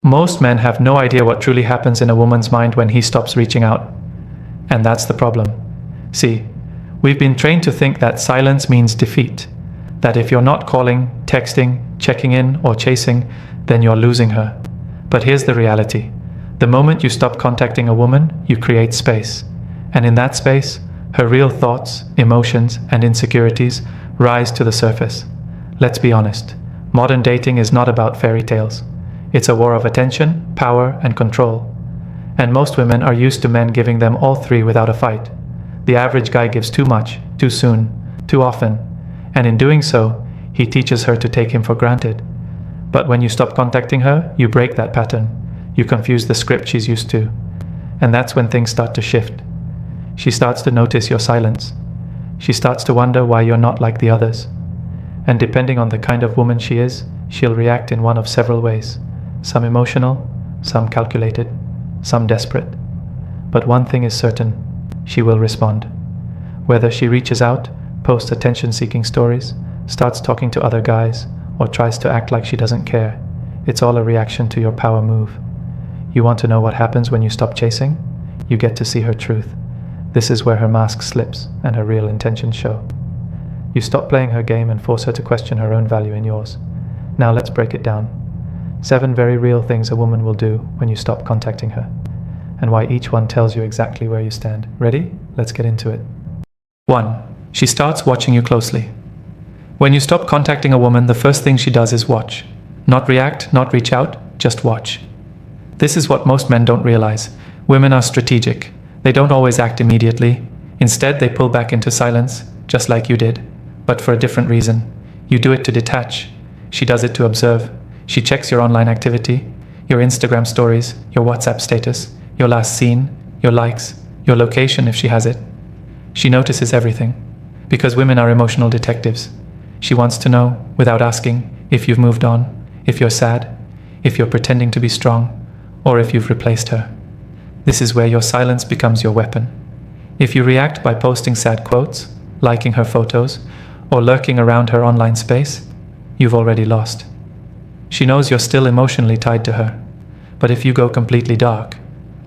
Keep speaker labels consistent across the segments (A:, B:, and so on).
A: Most men have no idea what truly happens in a woman's mind when he stops reaching out. And that's the problem. See, we've been trained to think that silence means defeat. That if you're not calling, texting, checking in, or chasing, then you're losing her. But here's the reality. The moment you stop contacting a woman, you create space. And in that space, her real thoughts, emotions, and insecurities rise to the surface. Let's be honest. Modern dating is not about fairy tales. It's a war of attention, power, and control. And most women are used to men giving them all three without a fight. The average guy gives too much, too soon, too often, and in doing so, he teaches her to take him for granted. But when you stop contacting her, you break that pattern. You confuse the script she's used to. And that's when things start to shift. She starts to notice your silence. She starts to wonder why you're not like the others. And depending on the kind of woman she is, she'll react in one of several ways. Some emotional, some calculated, some desperate. But one thing is certain, she will respond. Whether she reaches out, posts attention-seeking stories, starts talking to other guys, or tries to act like she doesn't care, it's all a reaction to your power move. You want to know what happens when you stop chasing? You get to see her truth. This is where her mask slips and her real intentions show. You stop playing her game and force her to question her own value in yours. Now let's break it down. 7 very real things a woman will do when you stop contacting her, and why each one tells you exactly where you stand. Ready? Let's get into it. 1. She starts watching you closely. When you stop contacting a woman, the first thing she does is watch. Not react, not reach out, just watch. This is what most men don't realize. Women are strategic. They don't always act immediately. Instead, they pull back into silence, just like you did, but for a different reason. You do it to detach. She does it to observe. She checks your online activity, your Instagram stories, your WhatsApp status, your last scene, your likes, your location if she has it. She notices everything, because women are emotional detectives. She wants to know, without asking, if you've moved on, if you're sad, if you're pretending to be strong, or if you've replaced her. This is where your silence becomes your weapon. If you react by posting sad quotes, liking her photos, or lurking around her online space, you've already lost. She knows you're still emotionally tied to her. But if you go completely dark,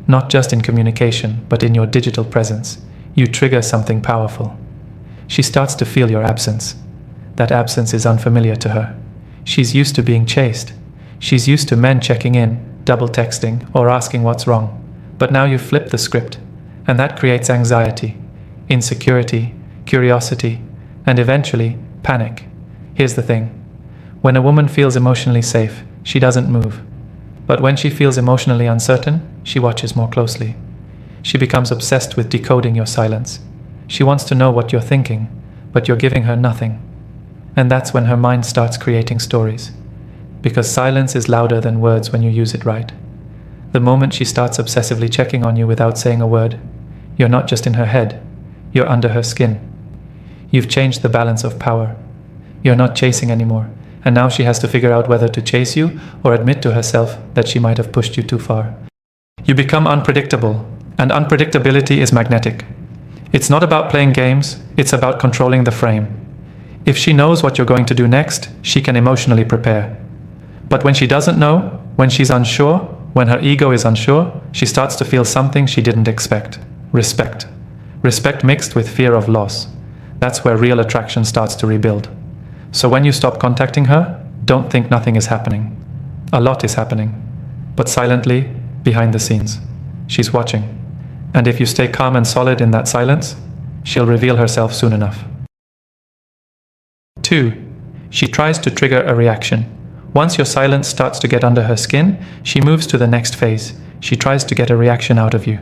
A: not just in communication, but in your digital presence, you trigger something powerful. She starts to feel your absence. That absence is unfamiliar to her. She's used to being chased. She's used to men checking in, double texting, or asking what's wrong. But now you flip the script, and that creates anxiety, insecurity, curiosity, and eventually, panic. Here's the thing. When a woman feels emotionally safe, she doesn't move. But when she feels emotionally uncertain, she watches more closely. She becomes obsessed with decoding your silence. She wants to know what you're thinking, but you're giving her nothing. And that's when her mind starts creating stories. Because silence is louder than words when you use it right. The moment she starts obsessively checking on you without saying a word, you're not just in her head, you're under her skin. You've changed the balance of power. You're not chasing anymore. And now she has to figure out whether to chase you or admit to herself that she might have pushed you too far. You become unpredictable, and unpredictability is magnetic. It's not about playing games, it's about controlling the frame. If she knows what you're going to do next, she can emotionally prepare. But when she doesn't know, when she's unsure, when her ego is unsure, she starts to feel something she didn't expect. Respect. Respect mixed with fear of loss. That's where real attraction starts to rebuild. So when you stop contacting her, don't think nothing is happening. A lot is happening, but silently, behind the scenes. She's watching. And if you stay calm and solid in that silence, she'll reveal herself soon enough. 2. She tries to trigger a reaction. Once your silence starts to get under her skin, she moves to the next phase. She tries to get a reaction out of you.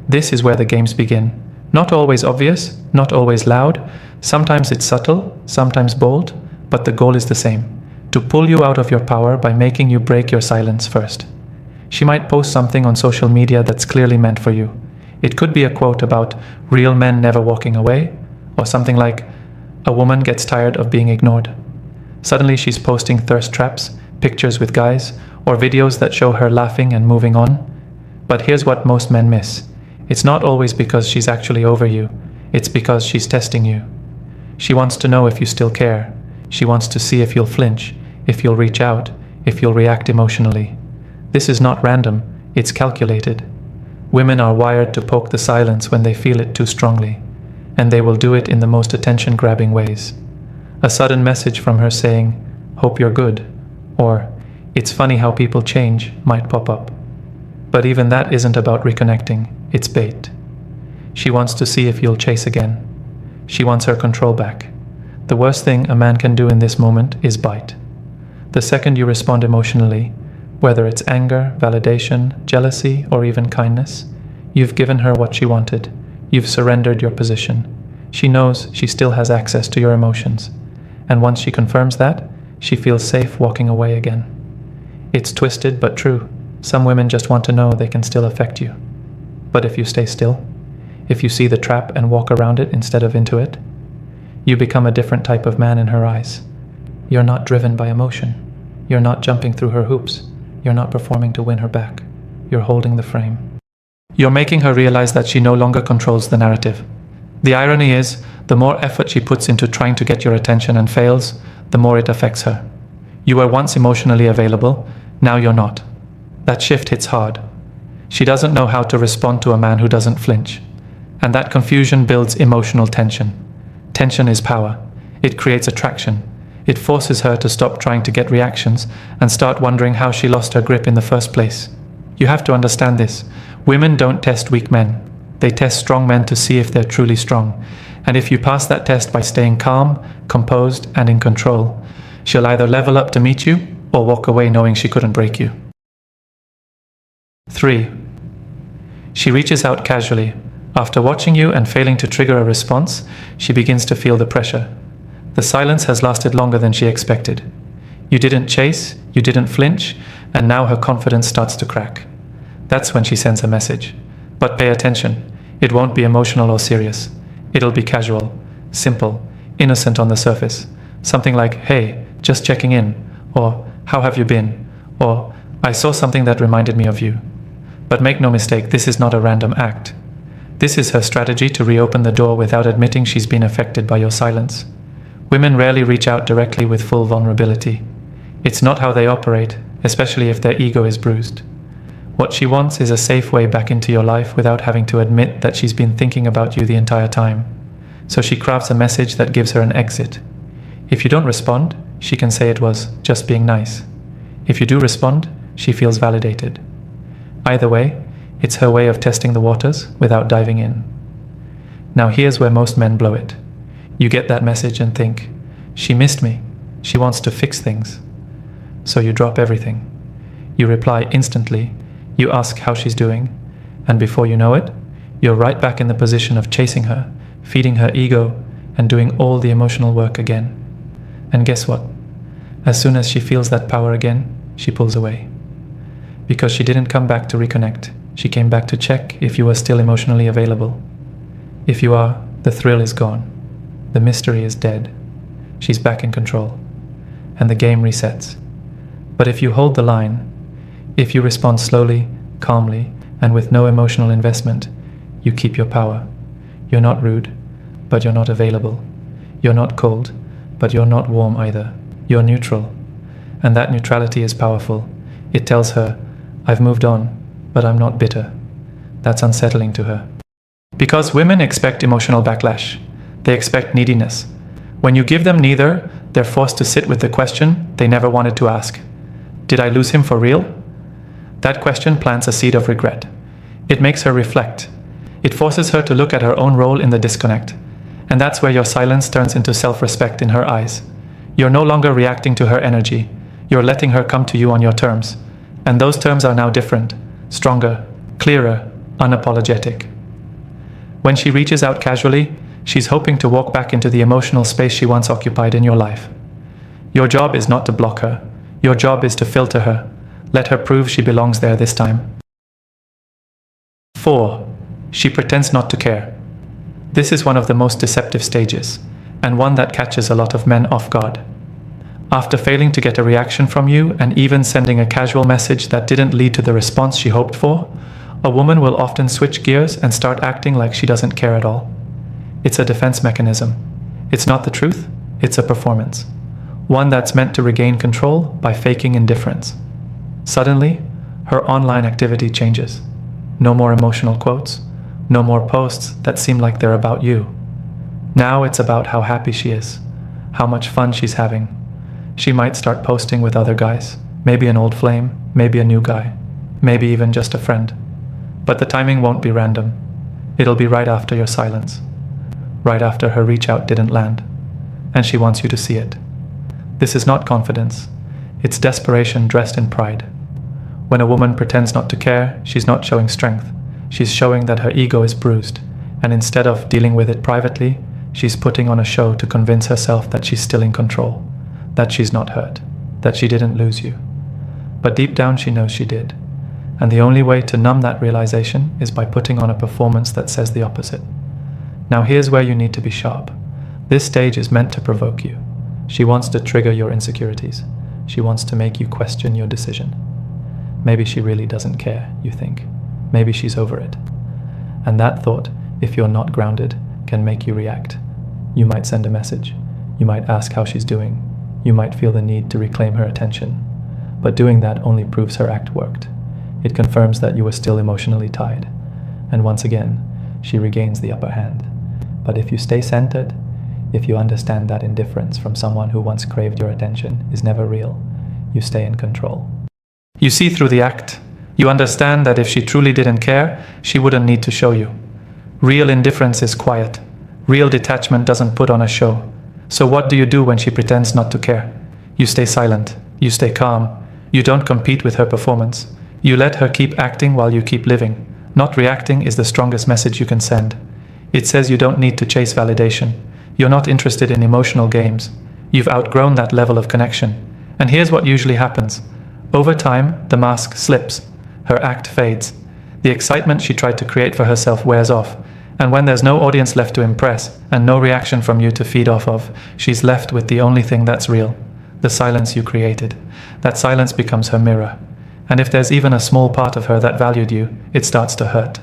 A: This is where the games begin. Not always obvious, not always loud. Sometimes it's subtle, sometimes bold. But the goal is the same, to pull you out of your power by making you break your silence first. She might post something on social media that's clearly meant for you. It could be a quote about real men never walking away, or something like, a woman gets tired of being ignored. Suddenly she's posting thirst traps, pictures with guys, or videos that show her laughing and moving on. But here's what most men miss. It's not always because she's actually over you, it's because she's testing you. She wants to know if you still care. She wants to see if you'll flinch, if you'll reach out, if you'll react emotionally. This is not random, it's calculated. Women are wired to poke the silence when they feel it too strongly, and they will do it in the most attention-grabbing ways. A sudden message from her saying, "Hope you're good," or "It's funny how people change," might pop up. But even that isn't about reconnecting, it's bait. She wants to see if you'll chase again. She wants her control back. The worst thing a man can do in this moment is bite. The second you respond emotionally, whether it's anger, validation, jealousy, or even kindness, you've given her what she wanted. You've surrendered your position. She knows she still has access to your emotions. And once she confirms that, she feels safe walking away again. It's twisted but true. Some women just want to know they can still affect you. But if you stay still, if you see the trap and walk around it instead of into it, you become a different type of man in her eyes. You're not driven by emotion. You're not jumping through her hoops. You're not performing to win her back. You're holding the frame. You're making her realize that she no longer controls the narrative. The irony is, the more effort she puts into trying to get your attention and fails, the more it affects her. You were once emotionally available, now you're not. That shift hits hard. She doesn't know how to respond to a man who doesn't flinch. And that confusion builds emotional tension. Tension is power. It creates attraction. It forces her to stop trying to get reactions and start wondering how she lost her grip in the first place. You have to understand this. Women don't test weak men. They test strong men to see if they're truly strong. And if you pass that test by staying calm, composed, and in control, she'll either level up to meet you or walk away knowing she couldn't break you. 3. She reaches out casually. After watching you and failing to trigger a response, she begins to feel the pressure. The silence has lasted longer than she expected. You didn't chase, you didn't flinch, and now her confidence starts to crack. That's when she sends a message. But pay attention. It won't be emotional or serious. It'll be casual, simple, innocent on the surface. Something like, "Hey, just checking in," or "How have you been?" or "I saw something that reminded me of you." But make no mistake, this is not a random act. This is her strategy to reopen the door without admitting she's been affected by your silence. Women rarely reach out directly with full vulnerability. It's not how they operate, especially if their ego is bruised. What she wants is a safe way back into your life without having to admit that she's been thinking about you the entire time. So she crafts a message that gives her an exit. If you don't respond, she can say it was just being nice. If you do respond, she feels validated. Either way, it's her way of testing the waters without diving in. Now here's where most men blow it. You get that message and think, "She missed me. She wants to fix things." So you drop everything. You reply instantly. You ask how she's doing. And before you know it, you're right back in the position of chasing her, feeding her ego, and doing all the emotional work again. And guess what? As soon as she feels that power again, she pulls away. Because she didn't come back to reconnect. She came back to check if you were still emotionally available. If you are, the thrill is gone. The mystery is dead. She's back in control. And the game resets. But if you hold the line, if you respond slowly, calmly, and with no emotional investment, you keep your power. You're not rude, but you're not available. You're not cold, but you're not warm either. You're neutral. And that neutrality is powerful. It tells her, "I've moved on, but I'm not bitter." That's unsettling to her. Because women expect emotional backlash. They expect neediness. When you give them neither, they're forced to sit with the question they never wanted to ask. Did I lose him for real? That question plants a seed of regret. It makes her reflect. It forces her to look at her own role in the disconnect. And that's where your silence turns into self-respect in her eyes. You're no longer reacting to her energy. You're letting her come to you on your terms. And those terms are now different, stronger, clearer, unapologetic. When she reaches out casually, she's hoping to walk back into the emotional space she once occupied in your life. Your job is not to block her. Your job is to filter her. Let her prove she belongs there this time. 4. She pretends not to care. This is one of the most deceptive stages, and one that catches a lot of men off guard. After failing to get a reaction from you and even sending a casual message that didn't lead to the response she hoped for, a woman will often switch gears and start acting like she doesn't care at all. It's a defense mechanism. It's not the truth, it's a performance. One that's meant to regain control by faking indifference. Suddenly, Her online activity changes. No more emotional quotes, no more posts that seem like they're about you. Now it's about how happy she is, how much fun she's having. She might start posting with other guys, maybe an old flame, maybe a new guy, maybe even just a friend. But the timing won't be random. It'll be right after your silence, right after her reach out didn't land, and she wants you to see it. This is not confidence. It's desperation dressed in pride. When a woman pretends not to care, she's not showing strength. She's showing that her ego is bruised, and instead of dealing with it privately, she's putting on a show to convince herself that she's still in control, that she's not hurt, that she didn't lose you. But deep down she knows she did. And the only way to numb that realization is by putting on a performance that says the opposite. Now here's where you need to be sharp. This stage is meant to provoke you. She wants to trigger your insecurities. She wants to make you question your decision. Maybe she really doesn't care, you think. Maybe she's over it. And that thought, if you're not grounded, can make you react. You might send a message. You might ask how she's doing. You might feel the need to reclaim her attention. But doing that only proves her act worked. It confirms that you were still emotionally tied. And once again, she regains the upper hand. But if you stay centered, if you understand that indifference from someone who once craved your attention is never real, you stay in control. You see through the act. You understand that if she truly didn't care, she wouldn't need to show you. Real indifference is quiet. Real detachment doesn't put on a show. So what do you do when she pretends not to care? You stay silent. You stay calm. You don't compete with her performance. You let her keep acting while you keep living. Not reacting is the strongest message you can send. It says you don't need to chase validation. You're not interested in emotional games. You've outgrown that level of connection. And here's what usually happens. Over time, the mask slips. Her act fades. The excitement she tried to create for herself wears off. And when there's no audience left to impress, and no reaction from you to feed off of, she's left with the only thing that's real. The silence you created. That silence becomes her mirror. And if there's even a small part of her that valued you, it starts to hurt.